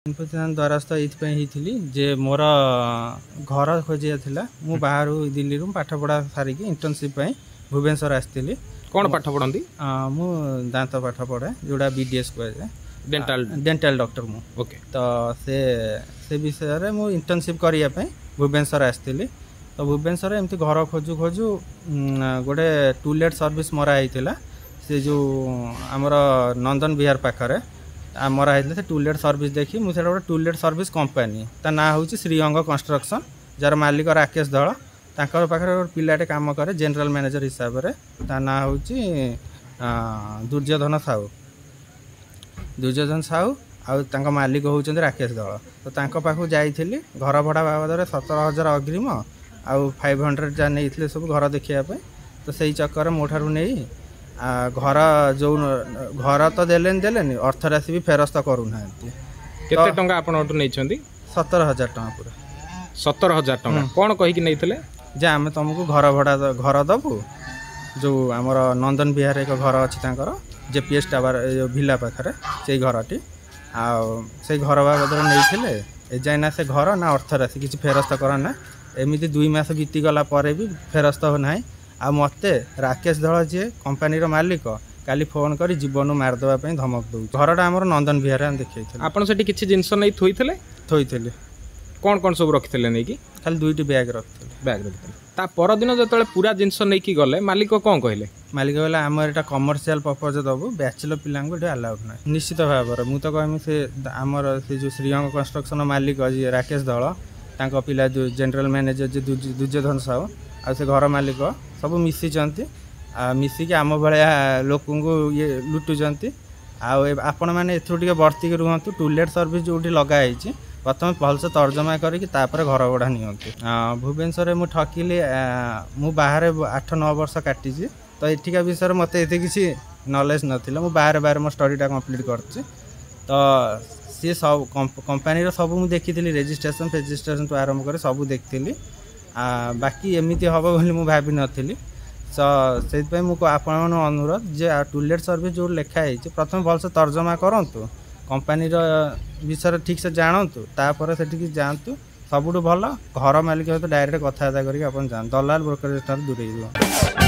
इन्फोसिस द्वारस्थ ये जे मोर घर खोजिया था मु बाहर दिल्ली पाठ पढ़ा सारिकी इंटर्नशिप भुवनेश्वर आसती। कौन पाठ पढ़ती? मु दांत पाठ पढ़े जोड़ा बीडीएस कहुए डेंटाल डॉक्टर मु। ओके। तो से विषय मु इंटर्नशिप करने भुवनेश्वर आसती। तो भुवनेश्वर एमती घर खोजु खोजु गोटे टूलेट सर्विस मरा होता से जो आमर नंदन विहार पाखरे मरा होता से टूलेट सर्विस देखी मुझे गोटे टूलेट सर्विस कंपनी ता ना हूँ श्रीअंग कंस्ट्रक्शन जार मालिक राकेश दल तांकर पाखरे गोटे पिलाटे काम करे जनरल मैनेजर हिसाब से ता ना हूँ दुर्योधन साहू आउ मालिक होउचंदी राकेश दल। तो तांको पाखु जाइथिली घर भड़ा बाबद 17,000 अग्रिम आउ 500 जा नहीं सब घर देखापी। तो सही चक्कर मोठारू नहीं घर जो घर तो देलेनी अर्थ राशि भी फेरस्त करूना। केते टंका आपनटू नैछंदी? 17,000 टंका पूरा। 17,000 टंका कौन कहिकी नैथिले जे आमे तुमको घर भड़ा घर दबु जो आमर नंदन विहार एक घर अच्छी तांकर जेपीएस टावर भिला पाखरे से घरटी से घर बाबद नहीं एजाइना से घर ना अर्थ राशि किसी फेरस्त करना एमती 2 मास बीतीगला भी फेरस्त होना। आ मते राकेश दल जी कंपनी मालिक काली फोन कर जीवन मारदेवाई धमक दौ। घरटा आमर नंदन विहार देखी आपन सेठी किछि जिंस नहीं थोइथिले कौन कौन सब रखिथिले नहीं कि खाली 2टी बैग रखिथिले ता पर दिन जतले पूरा जिंस नहीं कि गले मालिक कौन कहले? मालिक कहले आम एटा कमर्शियल पर्पज दबु बैचलर पिला अलाउड ना। निश्चित भाव में मुझे कहमी से आमर से जो श्रीअंग कंस्ट्रक्शन मालिक जी राकेश दल तांको पिला जो जनरल मैनेजर जी दुर्योधन साहू आ से घर मालिक सब मिशिचंती मिसिकी आम भाया लोक ये लुटुचंती। आपण मैंने एथुटिके वर्तिक रुहतु टूलेट सर्विस जो लगाई प्रथम भलसे तर्जमा करके घर भड़ा नियंतु। भुवनेश्वर मु ठकिली मु बाहर 8-9 वर्ष काटी। तो एठिका विषय मत ये किसी नॉलेज नाला मु बाहर मो स्टडीटा कंप्लीट करछि। तो सी सब कंपनी सब मुझे देखी रेजिस्ट्रेशन तो आरंभ कर सब देखी बाकी एमती हम बोली मुझे भाभी नी। तो से आपण अनुरोध जे टूलेट सर्विस जो लिखाई प्रथम भलसे तर्जमा करूँ कंपनी विषय ठीक से जानतु तापर से जातु सबुठ भल घर मालिक सहित डायरेक्ट कथबार्ता करके जान दलाल ब्रोकरेज दूर।